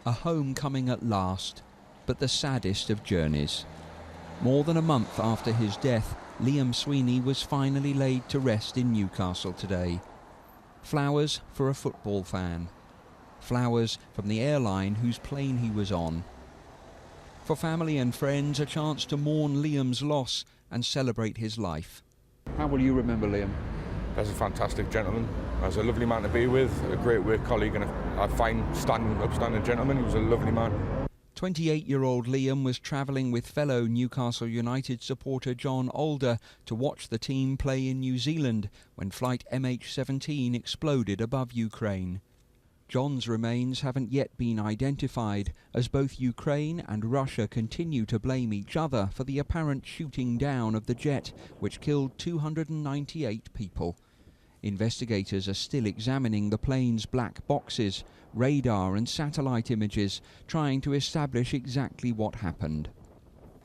A homecoming at last, but the saddest of journeys. More than a month after his death, Liam Sweeney was finally laid to rest in Newcastle today. Flowers for a football fan. Flowers from the airline whose plane he was on. For family and friends, a chance to mourn Liam's loss and celebrate his life. How will you remember Liam? As a fantastic gentleman, as a lovely man to be with, a great work colleague and a fine, upstanding gentleman. He was a lovely man. 28-year-old Liam was travelling with fellow Newcastle United supporter John Alder to watch the team play in New Zealand when flight MH17 exploded above Ukraine. John's remains haven't yet been identified, as both Ukraine and Russia continue to blame each other for the apparent shooting down of the jet, which killed 298 people. Investigators are still examining the plane's black boxes, radar and satellite images, trying to establish exactly what happened.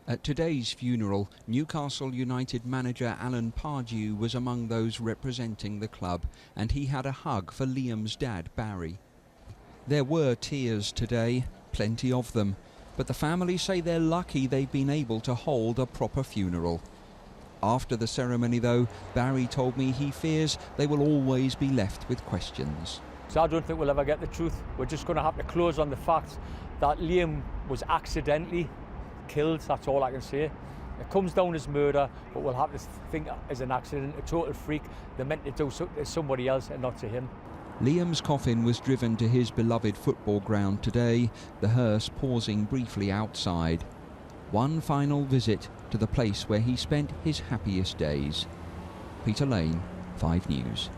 At today's funeral, Newcastle United manager Alan Pardew was among those representing the club, and he had a hug for Liam's dad, Barry. There were tears today, plenty of them, but the family say they're lucky they've been able to hold a proper funeral. After the ceremony, though, Barry told me he fears they will always be left with questions. So I don't think we'll ever get the truth. We're just going to have to close on the fact that Liam was accidentally killed. That's all I can say. It comes down as murder, but we'll have to think as an accident, a total freak. They're meant to do to somebody else and not to him. Liam's coffin was driven to his beloved football ground today, the hearse pausing briefly outside. One final visit to the place where he spent his happiest days. Peter Lane, 5 News.